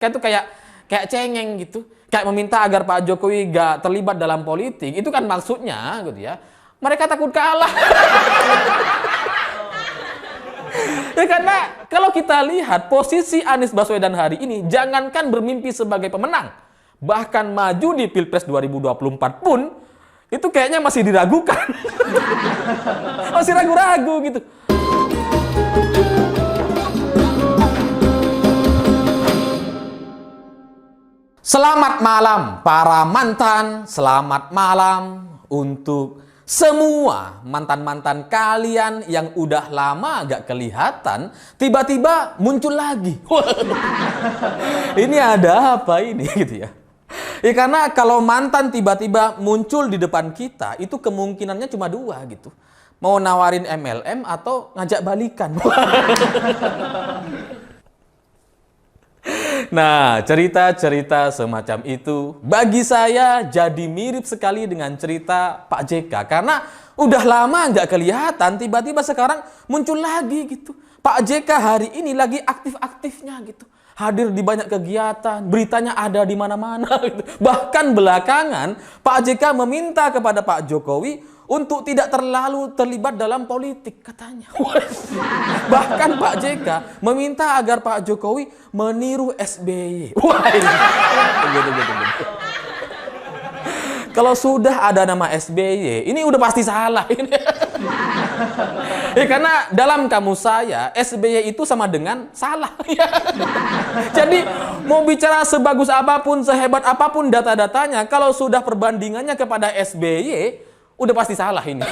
Kan itu kayak cengeng gitu. Kayak meminta agar Pak Jokowi gak terlibat dalam politik. Itu kan maksudnya gitu ya. Mereka takut kalah. Ya, karena kalau kita lihat posisi Anies Baswedan hari ini, jangankan bermimpi sebagai pemenang, bahkan maju di Pilpres 2024 pun, itu kayaknya masih diragukan. Masih ragu-ragu gitu. Selamat malam para mantan, selamat malam untuk semua mantan-mantan kalian yang udah lama gak kelihatan, tiba-tiba muncul lagi. Ini ada apa ini gitu ya? Ya karena kalau mantan tiba-tiba muncul di depan kita, itu kemungkinannya cuma dua gitu. Mau nawarin MLM atau ngajak balikan. Nah, cerita-cerita semacam itu bagi saya jadi mirip sekali dengan cerita Pak JK. Karena udah lama nggak kelihatan, tiba-tiba sekarang muncul lagi gitu. Pak JK hari ini lagi aktif-aktifnya gitu. Hadir di banyak kegiatan, beritanya ada di mana-mana gitu. Bahkan belakangan Pak JK meminta kepada Pak Jokowi untuk tidak terlalu terlibat dalam politik katanya. Bahkan Pak JK meminta agar Pak Jokowi meniru SBY. Kalau sudah ada nama SBY, ini udah pasti salah. Ya, karena dalam kamus saya, SBY itu sama dengan salah. Jadi mau bicara sebagus apapun, sehebat apapun data-datanya, kalau sudah perbandingannya kepada SBY, udah pasti salah ini.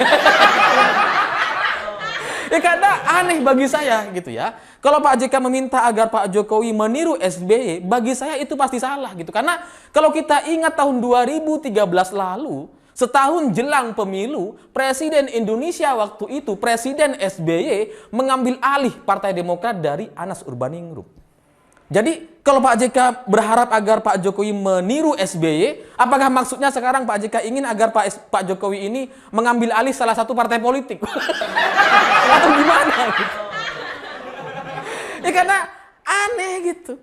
Ya karena aneh bagi saya gitu ya. Kalau Pak JK meminta agar Pak Jokowi meniru SBY, bagi saya itu pasti salah gitu. Karena kalau kita ingat tahun 2013 lalu, setahun jelang pemilu, Presiden Indonesia waktu itu, Presiden SBY mengambil alih Partai Demokrat dari Anas Urbaningrum. Jadi kalau Pak JK berharap agar Pak Jokowi meniru SBY, apakah maksudnya sekarang Pak JK ingin agar Pak Jokowi ini mengambil alih salah satu partai politik? Atau gimana? Gitu? Ya karena aneh gitu.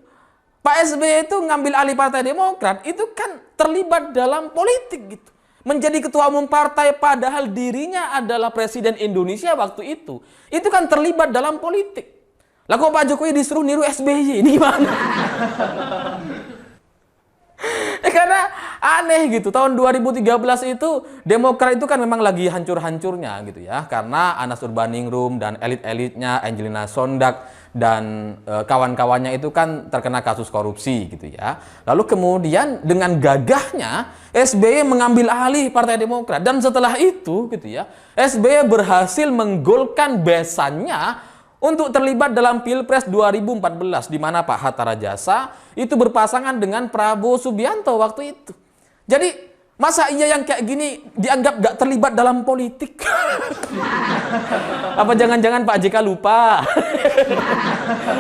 Pak SBY itu ngambil alih Partai Demokrat, itu kan terlibat dalam politik gitu. Menjadi ketua umum partai padahal dirinya adalah Presiden Indonesia waktu itu. Itu kan terlibat dalam politik. Lah kok Pak Jokowi disuruh niru SBY? Ini gimana? Karena aneh gitu. Tahun 2013 itu Demokrat itu kan memang lagi hancur-hancurnya gitu ya. Karena Anas Urbaningrum dan elit-elitnya, Angelina Sondak dan kawan-kawannya itu kan terkena kasus korupsi gitu ya. Lalu kemudian dengan gagahnya SBY mengambil alih Partai Demokrat. Dan setelah itu gitu ya, SBY berhasil menggolkan besannya untuk terlibat dalam Pilpres 2014 di mana Pak Hatta Rajasa itu berpasangan dengan Prabowo Subianto waktu itu. Jadi masa iya yang kayak gini dianggap gak terlibat dalam politik? Apa jangan-jangan Pak JK lupa?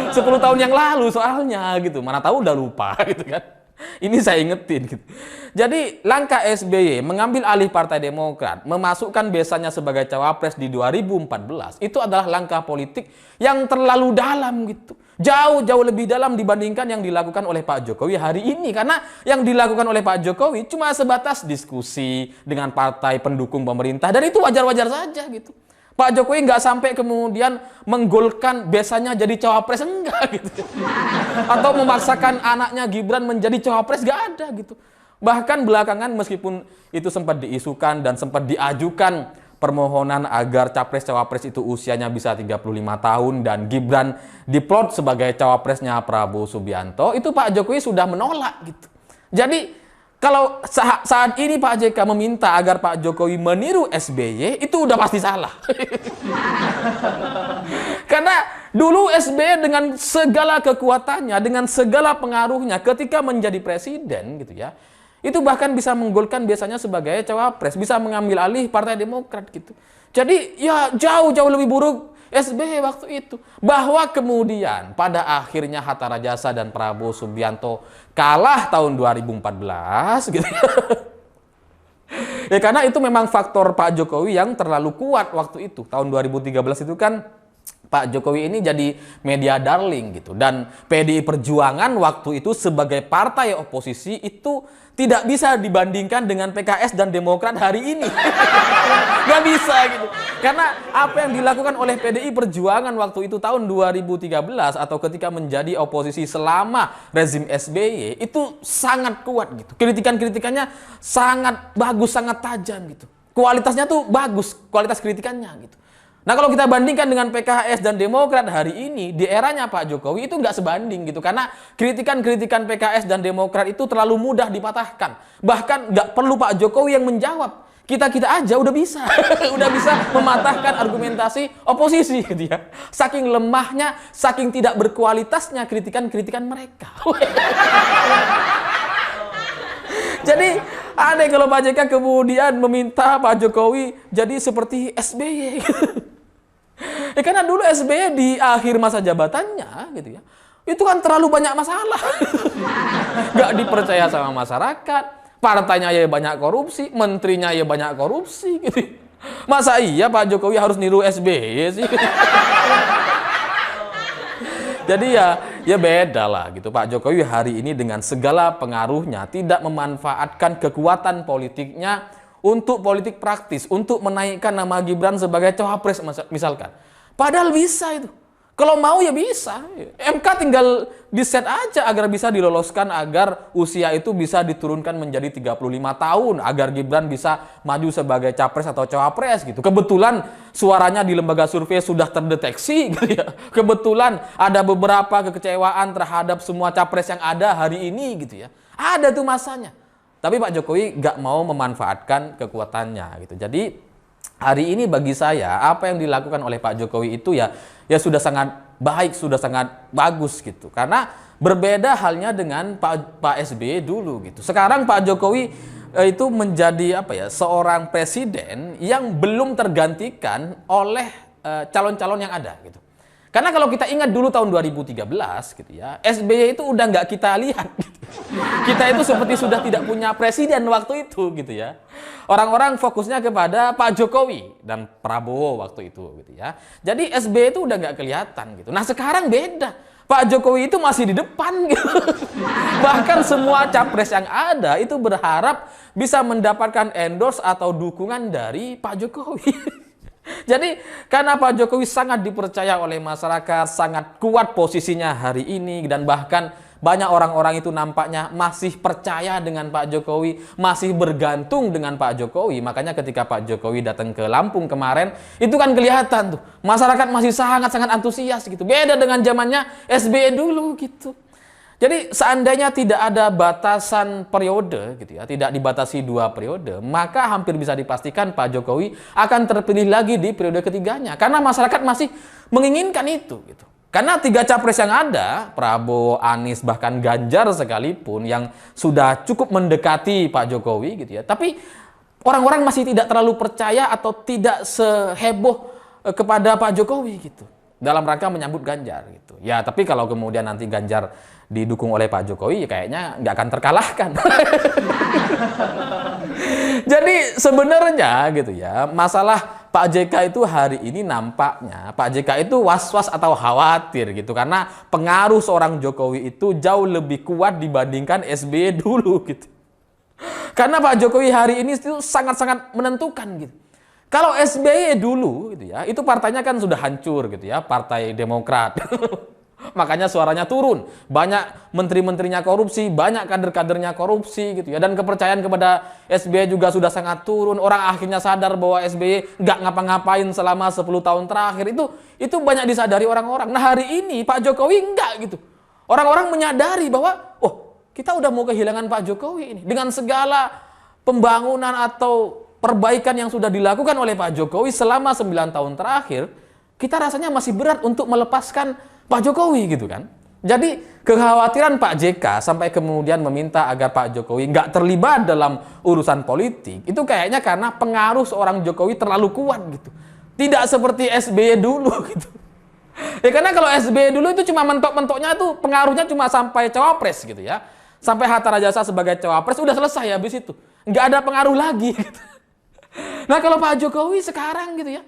10 tahun yang lalu soalnya gitu. Mana tahu udah lupa gitu kan. Ini saya ingetin gitu. Jadi langkah SBY mengambil alih Partai Demokrat, memasukkan besannya sebagai cawapres di 2014, itu adalah langkah politik yang terlalu dalam gitu. Jauh-jauh lebih dalam dibandingkan yang dilakukan oleh Pak Jokowi hari ini. Karena yang dilakukan oleh Pak Jokowi cuma sebatas diskusi dengan partai pendukung pemerintah. Dan itu wajar-wajar saja gitu. Pak Jokowi nggak sampai kemudian menggolkan besannya jadi cawapres, enggak gitu. Atau memaksakan anaknya Gibran menjadi cawapres, nggak ada gitu. Bahkan belakangan meskipun itu sempat diisukan dan sempat diajukan permohonan agar capres-cawapres itu usianya bisa 35 tahun dan Gibran diplot sebagai cawapresnya Prabowo Subianto, itu Pak Jokowi sudah menolak gitu. Jadi kalau saat ini Pak JK meminta agar Pak Jokowi meniru SBY, itu udah pasti salah. Karena dulu SBY dengan segala kekuatannya, dengan segala pengaruhnya ketika menjadi presiden gitu ya, itu bahkan bisa menggolkan biasanya sebagai cawapres, bisa mengambil alih Partai Demokrat gitu. Jadi ya jauh-jauh lebih buruk SBY waktu itu. Bahwa kemudian pada akhirnya Hatta Rajasa dan Prabowo Subianto kalah tahun 2014 gitu. Ya karena itu memang faktor Pak Jokowi yang terlalu kuat waktu itu. Tahun 2013 itu kan Pak Jokowi ini jadi media darling gitu. Dan PDI Perjuangan waktu itu sebagai partai oposisi itu tidak bisa dibandingkan dengan PKS dan Demokrat hari ini. Nggak bisa gitu. Karena apa yang dilakukan oleh PDI Perjuangan waktu itu tahun 2013 atau ketika menjadi oposisi selama rezim SBY itu sangat kuat gitu. Kritikan-kritikannya sangat bagus, sangat tajam gitu. Kualitasnya tuh bagus, kualitas kritikannya gitu. Nah kalau kita bandingkan dengan PKS dan Demokrat hari ini, di eranya Pak Jokowi itu nggak sebanding gitu. Karena kritikan-kritikan PKS dan Demokrat itu terlalu mudah dipatahkan. Bahkan nggak perlu Pak Jokowi yang menjawab. Kita-kita aja udah bisa. Udah bisa mematahkan argumentasi oposisi gitu ya. Saking lemahnya, saking tidak berkualitasnya kritikan-kritikan mereka. Jadi aneh kalau Pak JK kemudian meminta Pak Jokowi jadi seperti SBY. Ya karena dulu SBY di akhir masa jabatannya gitu ya, itu kan terlalu banyak masalah. Nggak dipercaya sama masyarakat, partainya ya banyak korupsi, menterinya ya banyak korupsi gitu. Masa iya Pak Jokowi harus niru SBY sih? Jadi ya beda lah gitu. Pak Jokowi hari ini dengan segala pengaruhnya tidak memanfaatkan kekuatan politiknya untuk politik praktis, untuk menaikkan nama Gibran sebagai cawapres misalkan. Padahal bisa itu. Kalau mau ya bisa. MK tinggal diset aja agar bisa diloloskan, agar usia itu bisa diturunkan menjadi 35 tahun, agar Gibran bisa maju sebagai capres atau cawapres gitu. Kebetulan suaranya di lembaga survei sudah terdeteksi gitu ya. Kebetulan ada beberapa kekecewaan terhadap semua capres yang ada hari ini gitu ya. Ada tuh masanya. Tapi Pak Jokowi nggak mau memanfaatkan kekuatannya gitu. Jadi hari ini bagi saya apa yang dilakukan oleh Pak Jokowi itu ya sudah sangat baik, sudah sangat bagus gitu. Karena berbeda halnya dengan Pak SBY dulu gitu. Sekarang Pak Jokowi itu menjadi seorang presiden yang belum tergantikan oleh calon-calon yang ada gitu. Karena kalau kita ingat dulu tahun 2013 gitu ya, SBY itu udah nggak kita lihat gitu. Kita itu seperti sudah tidak punya presiden waktu itu gitu ya. Orang-orang fokusnya kepada Pak Jokowi dan Prabowo waktu itu gitu ya. Jadi SBY itu udah nggak kelihatan gitu. Nah sekarang beda. Pak Jokowi itu masih di depan gitu. Bahkan semua capres yang ada itu berharap bisa mendapatkan endorse atau dukungan dari Pak Jokowi. Jadi karena Pak Jokowi sangat dipercaya oleh masyarakat, sangat kuat posisinya hari ini, dan bahkan banyak orang-orang itu nampaknya masih percaya dengan Pak Jokowi, masih bergantung dengan Pak Jokowi. Makanya ketika Pak Jokowi datang ke Lampung kemarin, itu kan kelihatan tuh, masyarakat masih sangat-sangat antusias gitu. Beda dengan zamannya SBY dulu gitu. Jadi seandainya tidak ada batasan periode gitu ya, tidak dibatasi 2 periode, maka hampir bisa dipastikan Pak Jokowi akan terpilih lagi di periode ketiganya. Karena masyarakat masih menginginkan itu gitu. Karena 3 capres yang ada, Prabowo, Anies, bahkan Ganjar sekalipun yang sudah cukup mendekati Pak Jokowi gitu ya. Tapi orang-orang masih tidak terlalu percaya atau tidak seheboh kepada Pak Jokowi gitu. Dalam rangka menyambut Ganjar gitu. Ya, tapi kalau kemudian nanti Ganjar didukung oleh Pak Jokowi, ya kayaknya nggak akan terkalahkan. Jadi sebenarnya gitu ya, masalah Pak JK itu hari ini nampaknya Pak JK itu was-was atau khawatir gitu, karena pengaruh seorang Jokowi itu jauh lebih kuat dibandingkan SBY dulu gitu. Karena Pak Jokowi hari ini itu sangat-sangat menentukan gitu. Kalau SBY dulu gitu ya, itu partainya kan sudah hancur gitu ya, Partai Demokrat. Makanya suaranya turun, banyak menteri-menterinya korupsi, banyak kader-kadernya korupsi gitu ya, dan kepercayaan kepada SBY juga sudah sangat turun. Orang akhirnya sadar bahwa SBY nggak ngapa-ngapain selama 10 tahun terakhir, itu banyak disadari orang-orang. Nah hari ini Pak Jokowi enggak gitu. Orang-orang menyadari bahwa kita udah mau kehilangan Pak Jokowi ini. Dengan segala pembangunan atau perbaikan yang sudah dilakukan oleh Pak Jokowi selama 9 tahun terakhir, kita rasanya masih berat untuk melepaskan Pak Jokowi gitu kan. Jadi kekhawatiran Pak JK sampai kemudian meminta agar Pak Jokowi nggak terlibat dalam urusan politik, itu kayaknya karena pengaruh seorang Jokowi terlalu kuat gitu. Tidak seperti SBY dulu gitu. Ya karena kalau SBY dulu itu cuma mentok-mentoknya itu pengaruhnya cuma sampai cawapres gitu ya. Sampai Hatta Rajasa sebagai cawapres udah selesai habis itu. Nggak ada pengaruh lagi gitu. Nah kalau Pak Jokowi sekarang gitu ya,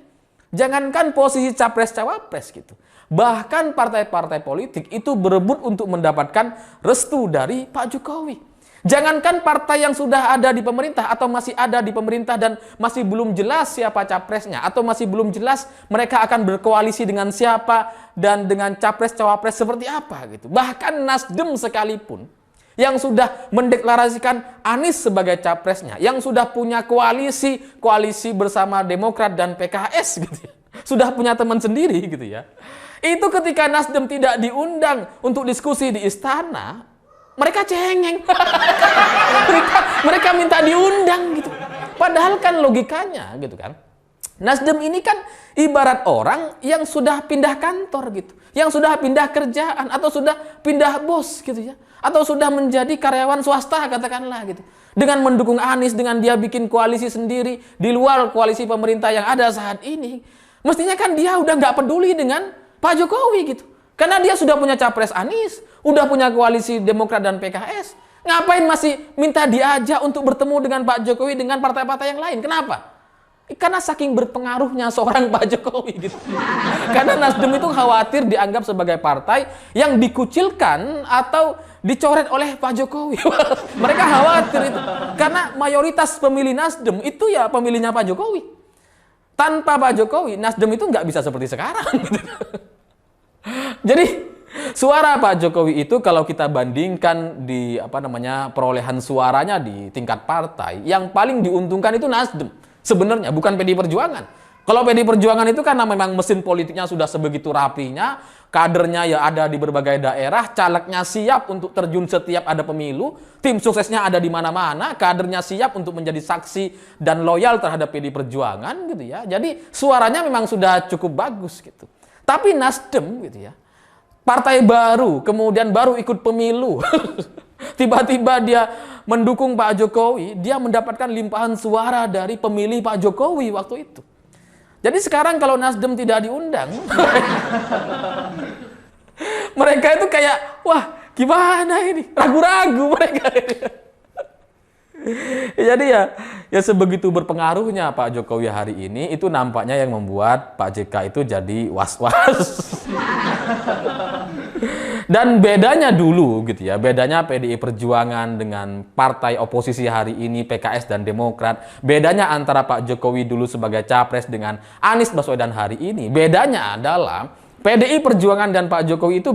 Jangankan posisi capres-cawapres gitu. Bahkan partai-partai politik itu berebut untuk mendapatkan restu dari Pak Jokowi. Jangankan partai yang sudah ada di pemerintah atau masih ada di pemerintah dan masih belum jelas siapa capresnya atau masih belum jelas mereka akan berkoalisi dengan siapa dan dengan capres-cawapres seperti apa gitu. Bahkan Nasdem sekalipun yang sudah mendeklarasikan Anies sebagai capresnya, yang sudah punya koalisi bersama Demokrat dan PKS gitu ya. Sudah punya teman sendiri gitu ya. Itu ketika Nasdem tidak diundang untuk diskusi di istana, mereka cengeng. mereka minta diundang gitu. Padahal kan logikanya gitu kan. Nasdem ini kan ibarat orang yang sudah pindah kantor gitu. Yang sudah pindah kerjaan atau sudah pindah bos gitu ya. Atau sudah menjadi karyawan swasta katakanlah gitu. Dengan mendukung Anies, dengan dia bikin koalisi sendiri di luar koalisi pemerintah yang ada saat ini. Mestinya kan dia udah nggak peduli dengan Pak Jokowi gitu. Karena dia sudah punya capres Anies, udah punya koalisi Demokrat dan PKS. Ngapain masih minta diajak untuk bertemu dengan Pak Jokowi dengan partai-partai yang lain? Kenapa? Karena saking berpengaruhnya seorang Pak Jokowi gitu. Karena Nasdem itu khawatir dianggap sebagai partai yang dikucilkan atau dicoret oleh Pak Jokowi. Mereka khawatir itu. Karena mayoritas pemilih Nasdem itu ya pemilihnya Pak Jokowi. Tanpa Pak Jokowi, Nasdem itu nggak bisa seperti sekarang. Gitu. Jadi suara Pak Jokowi itu kalau kita bandingkan di perolehan suaranya di tingkat partai, yang paling diuntungkan itu Nasdem. Sebenarnya bukan PDI Perjuangan. Kalau PDI Perjuangan itu karena memang mesin politiknya sudah sebegitu rapinya, kadernya ya ada di berbagai daerah, calegnya siap untuk terjun setiap ada pemilu, tim suksesnya ada di mana-mana, kadernya siap untuk menjadi saksi dan loyal terhadap PDI Perjuangan gitu ya. Jadi suaranya memang sudah cukup bagus gitu. Tapi Nasdem gitu ya, partai baru, kemudian baru ikut pemilu. Tiba-tiba dia mendukung Pak Jokowi, dia mendapatkan limpahan suara dari pemilih Pak Jokowi waktu itu. Jadi sekarang kalau Nasdem tidak diundang, mereka itu kayak, wah gimana ini? Ragu-ragu mereka. Jadi ya sebegitu berpengaruhnya Pak Jokowi hari ini, itu nampaknya yang membuat Pak JK itu jadi was-was. Dan bedanya dulu gitu ya, bedanya PDI Perjuangan dengan partai oposisi hari ini PKS dan Demokrat, bedanya antara Pak Jokowi dulu sebagai capres dengan Anies Baswedan hari ini, bedanya adalah PDI Perjuangan dan Pak Jokowi itu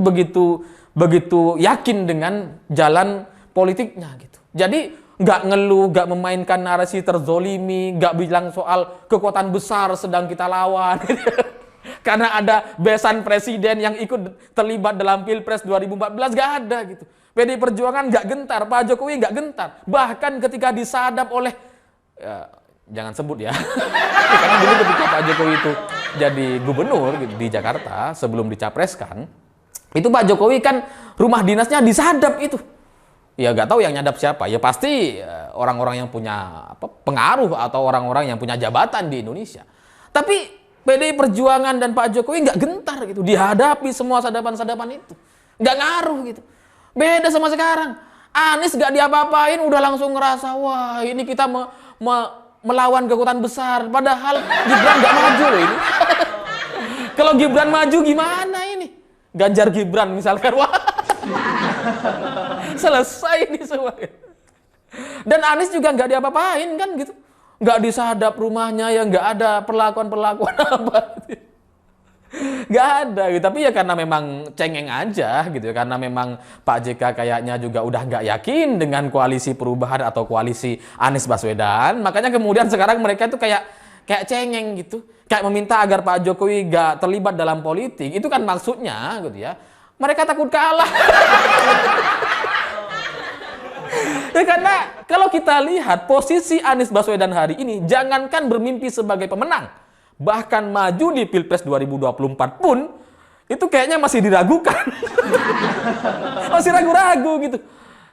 begitu yakin dengan jalan politiknya gitu. Jadi nggak ngeluh, nggak memainkan narasi terzolimi, nggak bilang soal kekuatan besar sedang kita lawan. Karena ada besan presiden yang ikut terlibat dalam Pilpres 2014, nggak ada gitu. PDI Perjuangan nggak gentar, Pak Jokowi nggak gentar. Bahkan ketika disadap oleh, jangan sebut ya, karena dulu ketika Pak Jokowi itu jadi gubernur di Jakarta sebelum dicapreskan, itu Pak Jokowi kan rumah dinasnya disadap itu. Ya nggak tahu yang nyadap siapa, ya pasti orang-orang yang punya pengaruh atau orang-orang yang punya jabatan di Indonesia. Tapi PDI Perjuangan dan Pak Jokowi nggak gentar gitu, dihadapi semua sadapan-sadapan itu. Nggak ngaruh gitu. Beda sama sekarang. Anies nggak diapa-apain, udah langsung ngerasa, wah ini kita melawan kekuatan besar. Padahal Gibran nggak maju loh ini. Kalau Gibran maju gimana ini? Ganjar Gibran misalkan, wah selesai ini semua. Dan Anies juga nggak diapa-apain kan gitu. Nggak disadap rumahnya, ya nggak ada perlakuan-perlakuan apa. Nggak ada gitu. Tapi ya karena memang cengeng aja gitu. Karena memang Pak JK kayaknya juga udah nggak yakin dengan koalisi perubahan atau koalisi Anies Baswedan. Makanya kemudian sekarang mereka itu kayak cengeng gitu. Kayak meminta agar Pak Jokowi nggak terlibat dalam politik. Itu kan maksudnya gitu ya. Mereka takut kalah. Ya karena kalau kita lihat posisi Anies Baswedan hari ini, jangankan bermimpi sebagai pemenang, bahkan maju di Pilpres 2024 pun, itu kayaknya masih diragukan. Masih ragu-ragu gitu.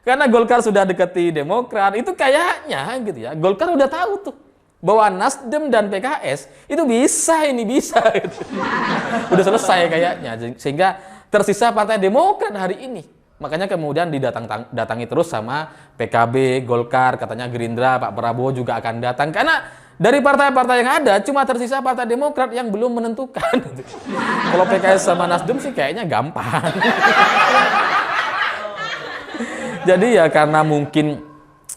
Karena Golkar sudah dekati Demokrat, itu kayaknya gitu ya, Golkar udah tahu tuh, bahwa Nasdem dan PKS itu bisa gitu. Udah selesai kayaknya, sehingga tersisa Partai Demokrat hari ini. Makanya kemudian datangi terus sama PKB, Golkar, katanya Gerindra, Pak Prabowo juga akan datang. Karena Dari partai-partai yang ada, cuma tersisa Partai Demokrat yang belum menentukan. Kalau PKS sama Nasdem sih kayaknya gampang. Jadi ya karena mungkin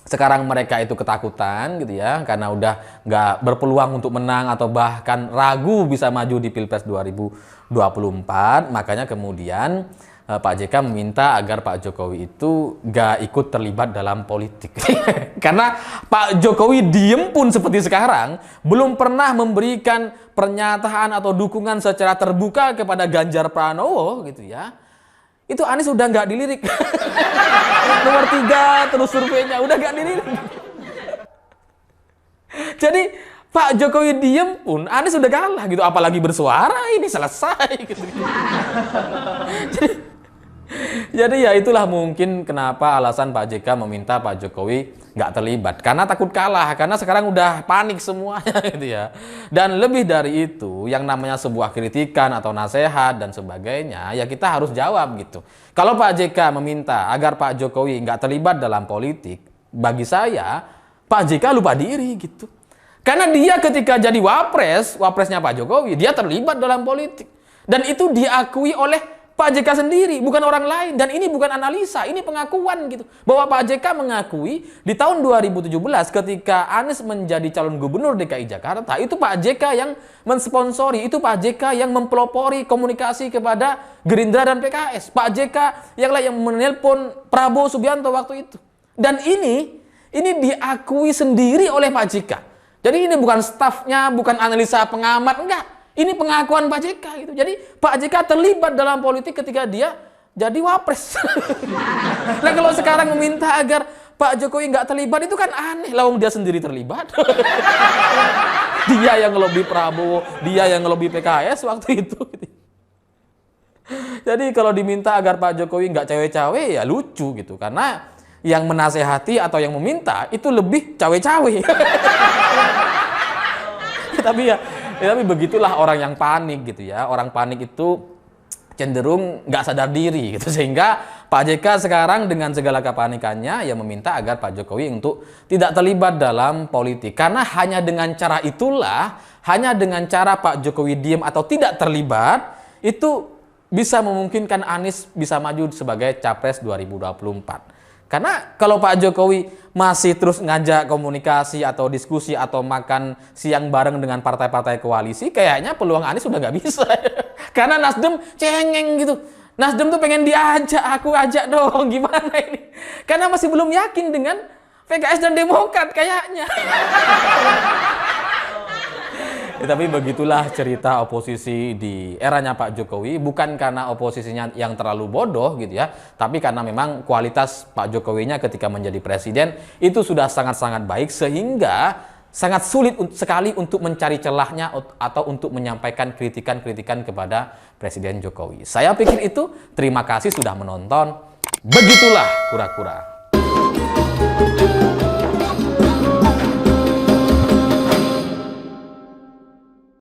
sekarang mereka itu ketakutan gitu ya, karena udah nggak berpeluang untuk menang atau bahkan ragu bisa maju di Pilpres 2024, makanya kemudian Pak JK meminta agar Pak Jokowi itu nggak ikut terlibat dalam politik. Karena Pak Jokowi diem pun seperti sekarang, belum pernah memberikan pernyataan atau dukungan secara terbuka kepada Ganjar Pranowo gitu ya. Itu Anies udah nggak dilirik. Nomor 3 terus surveinya udah nggak dilirik. Jadi Pak Jokowi diem pun Anies udah kalah gitu, apalagi bersuara ini selesai gitu. Jadi ya itulah mungkin kenapa alasan Pak JK meminta Pak Jokowi nggak terlibat, karena takut kalah, karena sekarang udah panik semuanya gitu ya. Dan lebih dari itu, yang namanya sebuah kritikan atau nasihat dan sebagainya, ya kita harus jawab gitu. Kalau Pak JK meminta agar Pak Jokowi nggak terlibat dalam politik, bagi saya Pak JK lupa diri gitu. Karena dia ketika jadi wapresnya Pak Jokowi, dia terlibat dalam politik. Dan itu diakui oleh Pak JK sendiri, bukan orang lain. Dan ini bukan analisa, ini pengakuan gitu. Bahwa Pak JK mengakui di tahun 2017 ketika Anies menjadi calon gubernur DKI Jakarta, itu Pak JK yang mensponsori, itu Pak JK yang mempelopori komunikasi kepada Gerindra dan PKS. Pak JK yang menelpon Prabowo Subianto waktu itu. Dan ini diakui sendiri oleh Pak JK. Jadi ini bukan stafnya, bukan analisa pengamat, enggak. Ini pengakuan Pak JK gitu. Jadi Pak JK terlibat dalam politik ketika dia jadi wapres. Nah kalau sekarang meminta agar Pak Jokowi nggak terlibat itu kan aneh. Lah dia sendiri terlibat. Dia yang ngelobi Prabowo, dia yang ngelobi PKS waktu itu. Jadi kalau diminta agar Pak Jokowi nggak cawe-cawe ya lucu gitu. Karena yang menasehati atau yang meminta itu lebih cawe-cawe. Tapi begitulah orang yang panik gitu ya. Orang panik itu cenderung nggak sadar diri gitu. Sehingga Pak JK sekarang dengan segala kepanikannya ya meminta agar Pak Jokowi untuk tidak terlibat dalam politik. Karena hanya dengan cara itulah, hanya dengan cara Pak Jokowi diem atau tidak terlibat, itu bisa memungkinkan Anies bisa maju sebagai Capres 2024. Karena kalau Pak Jokowi masih terus ngajak komunikasi atau diskusi atau makan siang bareng dengan partai-partai koalisi, kayaknya peluang Anies sudah nggak bisa. Karena Nasdem cengeng gitu. Nasdem tuh pengen diajak, aku ajak dong, gimana ini? Karena masih belum yakin dengan PKS dan Demokrat kayaknya. Tapi begitulah cerita oposisi di eranya Pak Jokowi, bukan karena oposisinya yang terlalu bodoh gitu ya, tapi karena memang kualitas Pak Jokowinya ketika menjadi presiden itu sudah sangat-sangat baik sehingga sangat sulit sekali untuk mencari celahnya atau untuk menyampaikan kritikan-kritikan kepada Presiden Jokowi. Saya pikir itu. Terima kasih sudah menonton. Begitulah kura-kura.